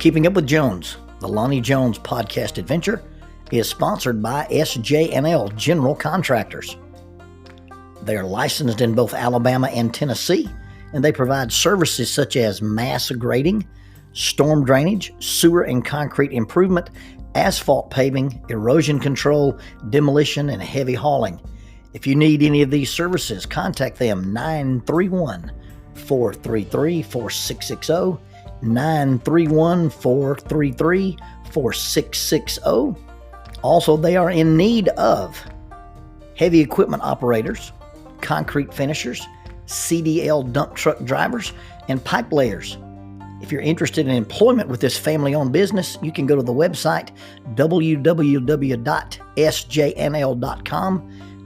Keeping Up with Jones, the Lonnie Jones podcast adventure, is sponsored by SJ&L General Contractors. They are licensed in both Alabama and Tennessee, and they provide services such as mass grading, storm drainage, sewer and concrete improvement, asphalt paving, erosion control, demolition, and heavy hauling. If you need any of these services, contact them 931-433-4660, 931-433-4660. Also, they are in need of heavy equipment operators, concrete finishers, CDL dump truck drivers, and pipe layers. If you're interested in employment with this family-owned business, you can go to the website www.sjnl.com.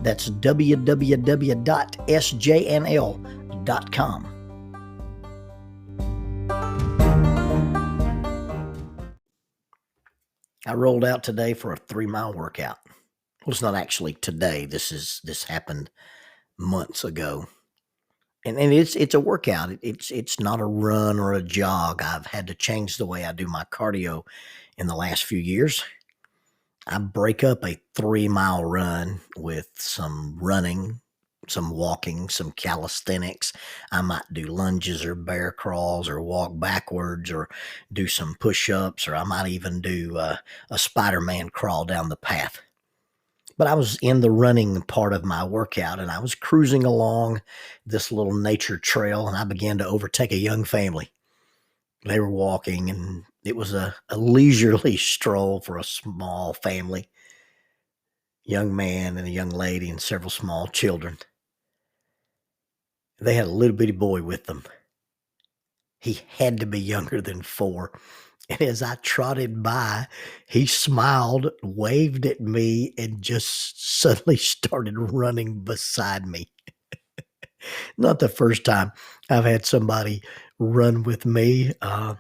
That's www.sjnl.com. I rolled out today for a 3-mile workout. Well, it's not actually today. This happened months ago. And it's a workout. It's not a run or a jog. I've had to change the way I do my cardio in the last few years. I break up a 3-mile run with some running, some walking, some calisthenics. I might do lunges or bear crawls or walk backwards or do some push-ups, or I might even do a Spider-Man crawl down the path. But I was in the running part of my workout, and I was cruising along this little nature trail, and I began to overtake a young family. They were walking, and it was a leisurely stroll for a small family. Young man and a young lady and several small children. They had a little bitty boy with them. He had to be younger than 4. And as I trotted by, he smiled, waved at me, and just suddenly started running beside me. Not the first time I've had somebody run with me. I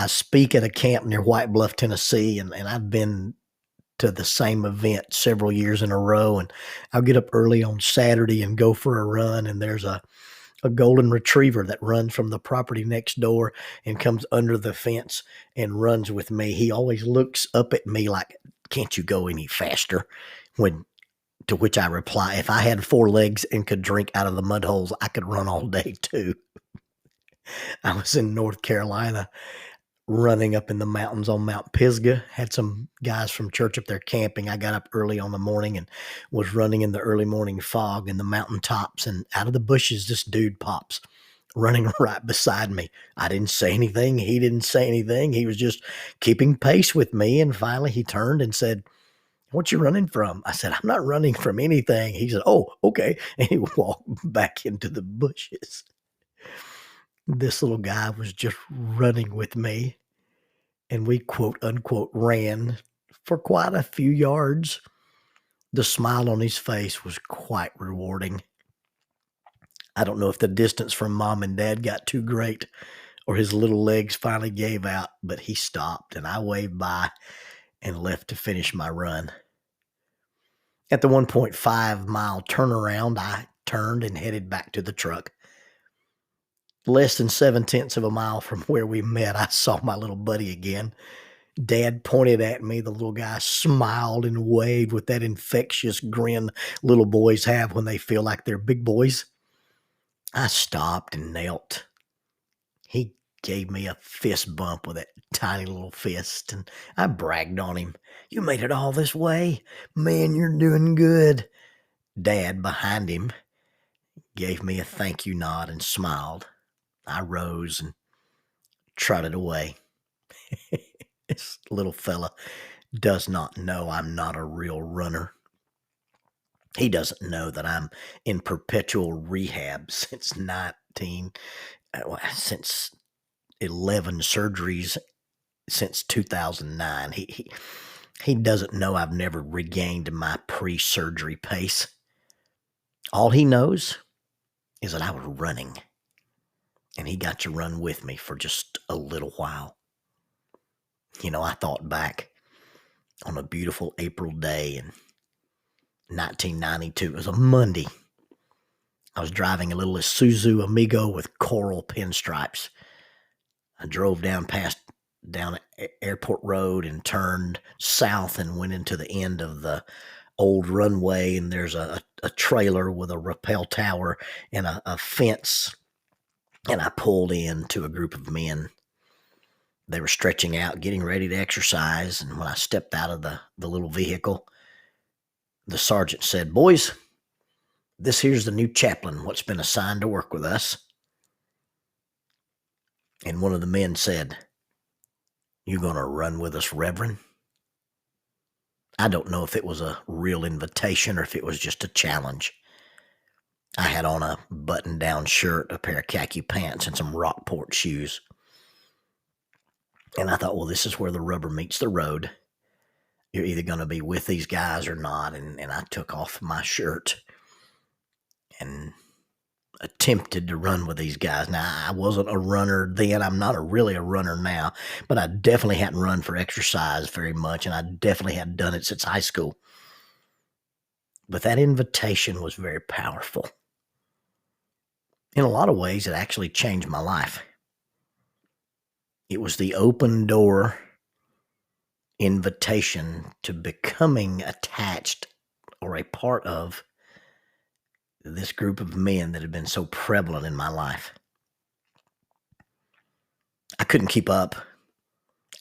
speak at a camp near White Bluff, Tennessee, and I've been to the same event several years in a row. And I'll get up early on Saturday and go for a run, and there's a golden retriever that runs from the property next door and comes under the fence and runs with me. He always looks up at me like, "Can't you go any faster?" To which I reply, if I had 4 legs and could drink out of the mud holes, I could run all day too. I was in North Carolina running up in the mountains on Mount Pisgah. Had some guys from church up there camping. I got up early on the morning and was running in the early morning fog in the mountain tops, and out of the bushes, this dude pops running right beside me. I didn't say anything. He didn't say anything. He was just keeping pace with me. And finally he turned and said, "What you running from?" I said, "I'm not running from anything." He said, "Oh, okay." And he walked back into the bushes. This little guy was just running with me, and we quote unquote ran for quite a few yards. The smile on his face was quite rewarding. I don't know if the distance from mom and dad got too great or his little legs finally gave out, but he stopped and I waved by and left to finish my run. At the 1.5-mile turnaround, I turned and headed back to the truck. Less than 7/10 of a mile from where we met, I saw my little buddy again. Dad pointed at me. The little guy smiled and waved with that infectious grin little boys have when they feel like they're big boys. I stopped and knelt. He gave me a fist bump with that tiny little fist, and I bragged on him. "You made it all this way? Man, you're doing good." Dad, behind him, gave me a thank you nod and smiled. I rose and trotted away. This little fella does not know I'm not a real runner. He doesn't know that I'm in perpetual rehab since 11 surgeries since 2009. He doesn't know I've never regained my pre-surgery pace. All he knows is that I was running, and he got to run with me for just a little while. I thought back on a beautiful April day in 1992. It was a Monday. I was driving a little Isuzu Amigo with coral pinstripes. I drove down past down Airport Road and turned south and went into the end of the old runway. And there's a trailer with a rappel tower and a fence. And I pulled into a group of men. They were stretching out, getting ready to exercise. And when I stepped out of the little vehicle, the sergeant said, "Boys, this here's the new chaplain, what's been assigned to work with us." And one of the men said, "You gonna run with us, Reverend?" I don't know if it was a real invitation or if it was just a challenge. I had on a button-down shirt, a pair of khaki pants, and some Rockport shoes. And I thought, well, this is where the rubber meets the road. You're either going to be with these guys or not. And I took off my shirt and attempted to run with these guys. Now, I wasn't a runner then. I'm not really a runner now, but I definitely hadn't run for exercise very much, and I definitely hadn't done it since high school. But that invitation was very powerful. In a lot of ways, it actually changed my life. It was the open door invitation to becoming attached or a part of this group of men that had been so prevalent in my life. I couldn't keep up.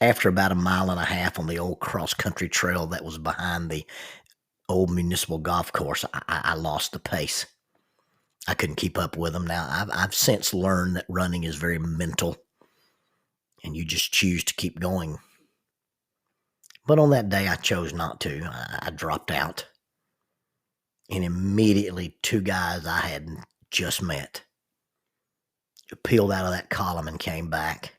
After about a mile and a half on the old cross-country trail that was behind the old municipal golf course, I lost the pace. I couldn't keep up with them. Now, I've since learned that running is very mental, and you just choose to keep going. But on that day, I chose not to. I dropped out. And immediately, two guys I had just met peeled out of that column and came back.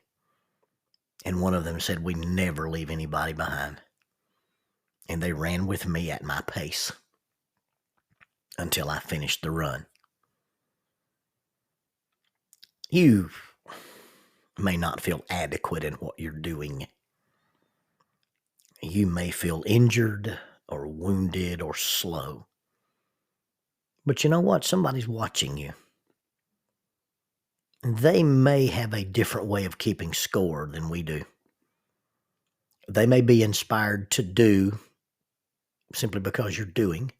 And one of them said, "We never leave anybody behind." And they ran with me at my pace until I finished the run. You may not feel adequate in what you're doing. You may feel injured or wounded or slow. But you know what? Somebody's watching you. They may have a different way of keeping score than we do. They may be inspired to do simply because you're doing.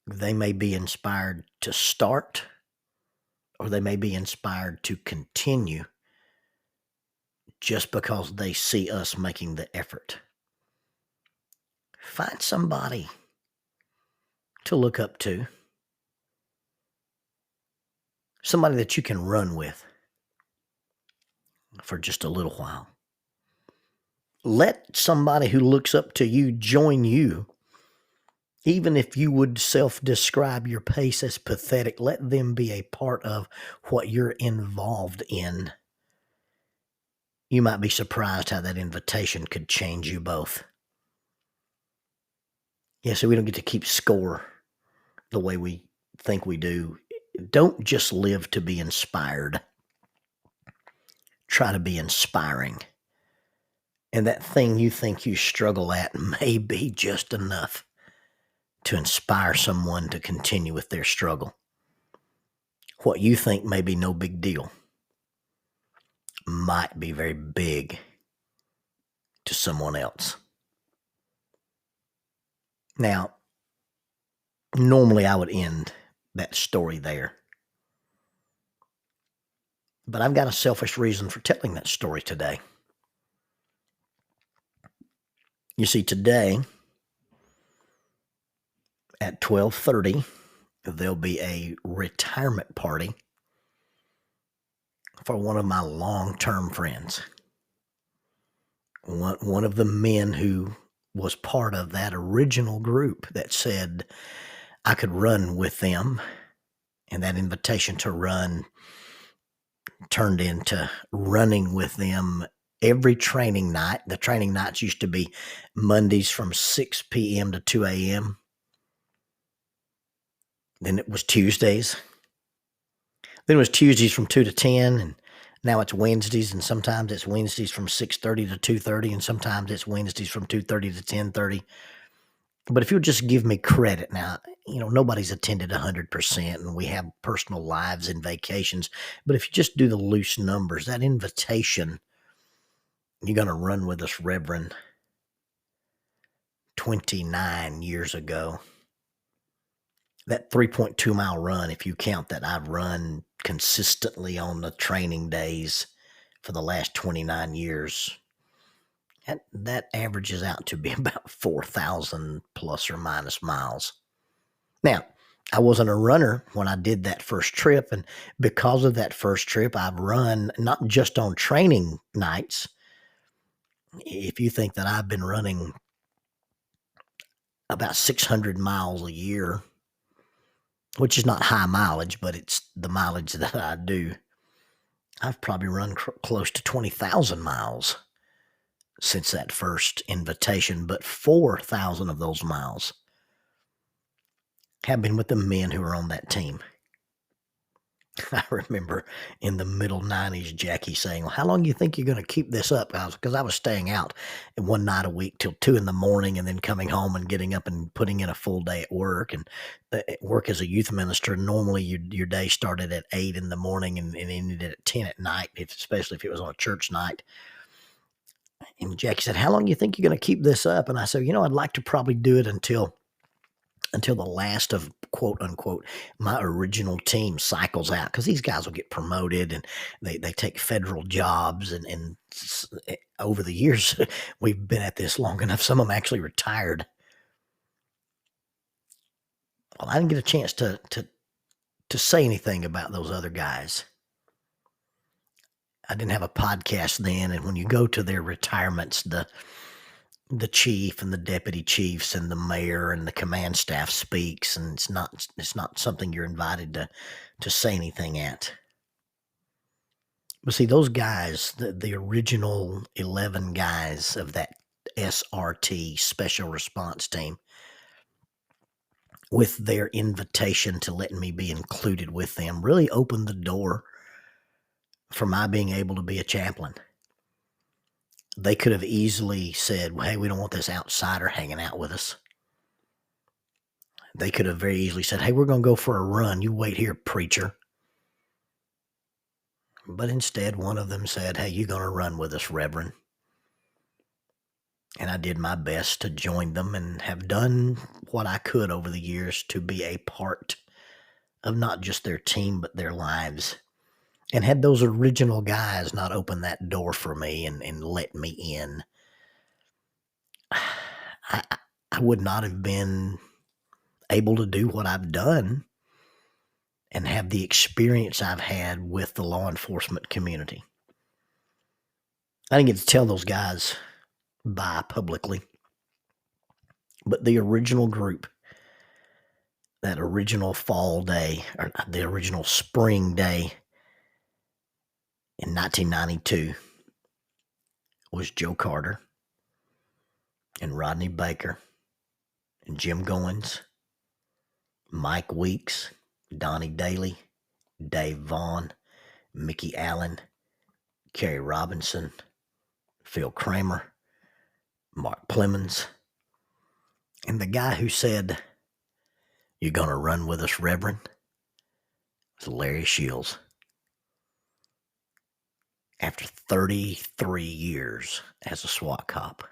They may be inspired to start, or they may be inspired to continue just because they see us making the effort. Find somebody to look up to, somebody that you can run with for just a little while. Let somebody who looks up to you join you. Even if you would self-describe your pace as pathetic, let them be a part of what you're involved in. You might be surprised how that invitation could change you both. Yeah, so we don't get to keep score the way we think we do. Don't just live to be inspired. Try to be inspiring. And that thing you think you struggle at may be just enough to inspire someone to continue with their struggle. What you think may be no big deal might be very big to someone else. Now, normally I would end that story there. But I've got a selfish reason for telling that story today. You see, today at 12:30, there'll be a retirement party for one of my long-term friends. One of the men who was part of that original group that said I could run with them, and that invitation to run turned into running with them every training night. The training nights used to be Mondays from 6 p.m. to 2 a.m. Then it was Tuesdays. Then it was Tuesdays from 2 to 10, and now it's Wednesdays, and sometimes it's Wednesdays from 6:30 to 2:30, and sometimes it's Wednesdays from 2:30 to 10:30. But if you'll just give me credit now, nobody's attended 100%, and we have personal lives and vacations. But if you just do the loose numbers, that invitation You're going to run with us, Reverend. 29 years ago. That 3.2 mile run, if you count that I've run consistently on the training days for the last 29 years, that averages out to be about 4,000 plus or minus miles. Now, I wasn't a runner when I did that first trip, and because of that first trip, I've run not just on training nights. If you think that I've been running about 600 miles a year, which is not high mileage, but it's the mileage that I do, I've probably run close to 20,000 miles since that first invitation, but 4,000 of those miles have been with the men who are on that team. I remember in the middle 90s, Jackie saying, well, how long do you think you're going to keep this up? Because I was staying out one night a week till 2 in the morning and then coming home and getting up and putting in a full day at work. And at work as a youth minister, normally your day started at 8 in the morning and ended at 10 at night, especially if it was on a church night. And Jackie said, how long do you think you're going to keep this up? And I said, I'd like to probably do it until the last of quote unquote my original team cycles out, because these guys will get promoted and they take federal jobs and over the years we've been at this long enough, some of them actually retired. Well, I didn't get a chance to say anything about those other guys. I didn't have a podcast then, and when you go to their retirements, the chief and the deputy chiefs and the mayor and the command staff speaks, and it's not something you're invited to say anything at. But see, those guys, the original 11 guys of that SRT, Special Response Team, with their invitation to let me be included with them, really opened the door for my being able to be a chaplain. They could have easily said, well, hey, we don't want this outsider hanging out with us. They could have very easily said, hey, we're going to go for a run. You wait here, preacher. But instead, one of them said, hey, you're going to run with us, Reverend. And I did my best to join them and have done what I could over the years to be a part of not just their team, but their lives. And had those original guys not opened that door for me and let me in, I would not have been able to do what I've done and have the experience I've had with the law enforcement community. I didn't get to tell those guys bye publicly, but the original group, that original fall day, or the original spring day in 1992, was Joe Carter and Rodney Baker and Jim Goins, Mike Weeks, Donnie Daly, Dave Vaughn, Mickey Allen, Kerry Robinson, Phil Kramer, Mark Plemons, and the guy who said, you're going to run with us, Reverend, was Larry Shields. After 33 years as a SWAT cop,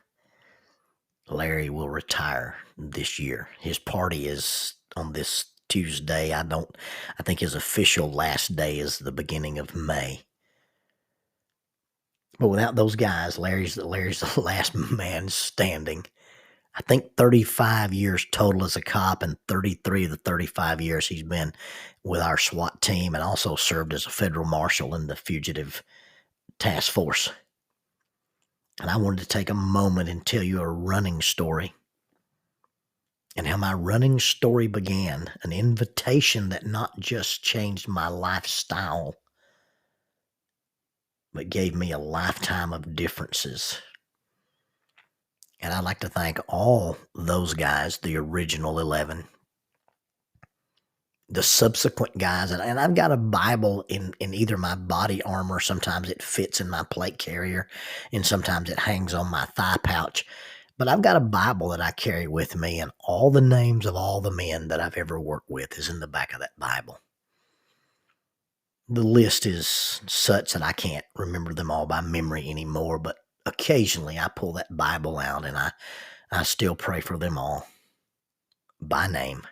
Larry will retire this year. His party is on this Tuesday. I think his official last day is the beginning of May. But without those guys, Larry's the last man standing. I think 35 years total as a cop, and 33 of the 35 years he's been with our SWAT team, and also served as a federal marshal in the fugitive task force. And I wanted to take a moment and tell you a running story, and how my running story began, an invitation that not just changed my lifestyle, but gave me a lifetime of differences. And I'd like to thank all those guys, the original 11, the subsequent guys, and I've got a Bible in either my body armor. Sometimes it fits in my plate carrier, and sometimes it hangs on my thigh pouch. But I've got a Bible that I carry with me, and all the names of all the men that I've ever worked with is in the back of that Bible. The list is such that I can't remember them all by memory anymore, but occasionally I pull that Bible out and I still pray for them all by name.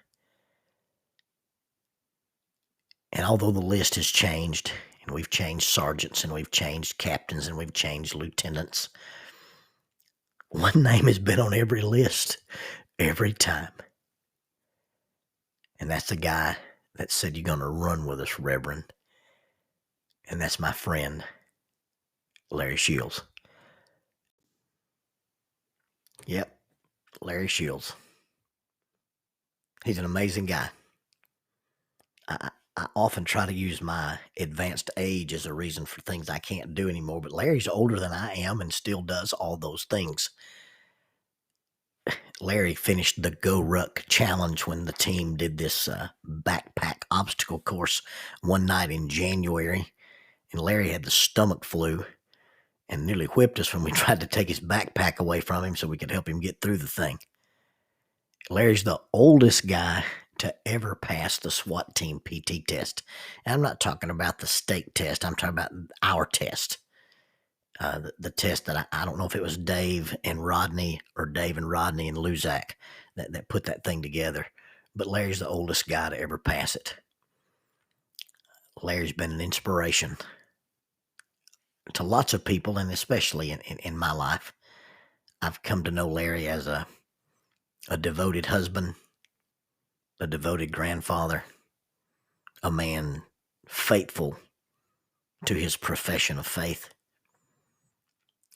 And although the list has changed, and we've changed sergeants, and we've changed captains, and we've changed lieutenants, one name has been on every list every time. And that's the guy that said, "You're going to run with us, Reverend." And that's my friend, Larry Shields. Yep, Larry Shields. He's an amazing guy. I often try to use my advanced age as a reason for things I can't do anymore, but Larry's older than I am and still does all those things. Larry finished the Go Ruck challenge when the team did this backpack obstacle course one night in January, and Larry had the stomach flu and nearly whipped us when we tried to take his backpack away from him so we could help him get through the thing. Larry's the oldest guy to ever pass the SWAT team PT test. And I'm not talking about the state test. I'm talking about our test. The test that I don't know if it was Dave and Rodney or Dave and Rodney and Luzak that put that thing together. But Larry's the oldest guy to ever pass it. Larry's been an inspiration to lots of people, and especially in my life. I've come to know Larry as a devoted husband, a devoted grandfather, a man faithful to his profession of faith,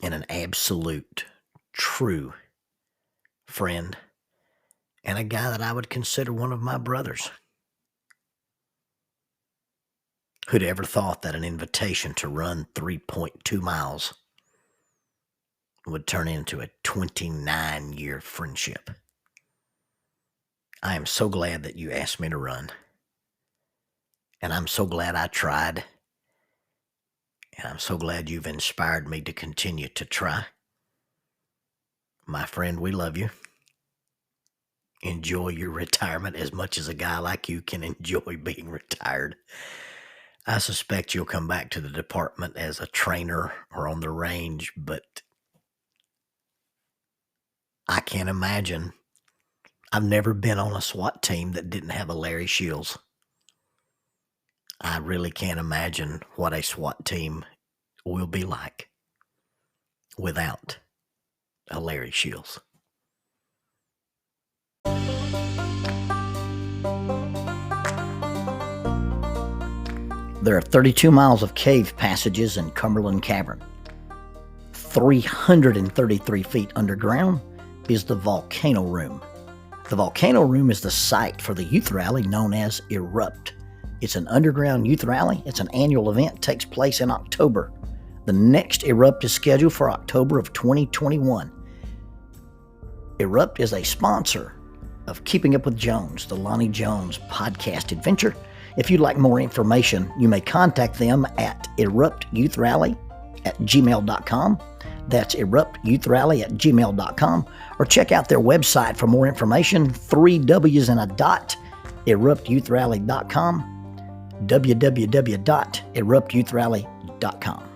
and an absolute, true friend, and a guy that I would consider one of my brothers. Who'd ever thought that an invitation to run 3.2 miles would turn into a 29-year friendship? I am so glad that you asked me to run. And I'm so glad I tried. And I'm so glad you've inspired me to continue to try. My friend, we love you. Enjoy your retirement as much as a guy like you can enjoy being retired. I suspect you'll come back to the department as a trainer or on the range, but I can't imagine. I've never been on a SWAT team that didn't have a Larry Shields. I really can't imagine what a SWAT team will be like without a Larry Shields. There are 32 miles of cave passages in Cumberland Cavern. 333 feet underground is the Volcano Room. The Volcano Room is the site for the youth rally known as Erupt. It's an underground youth rally. It's an annual event. It takes place in October. The next Erupt is scheduled for October of 2021. Erupt is a sponsor of Keeping Up with Jones, the Lonnie Jones podcast adventure. If you'd like more information, you may contact them at eruptyouithrally@gmail.com. That's eruptyouithrally@gmail.com. Or check out their website for more information, 3 W's and a dot, eruptyouithrally.com, www.eruptyouithrally.com.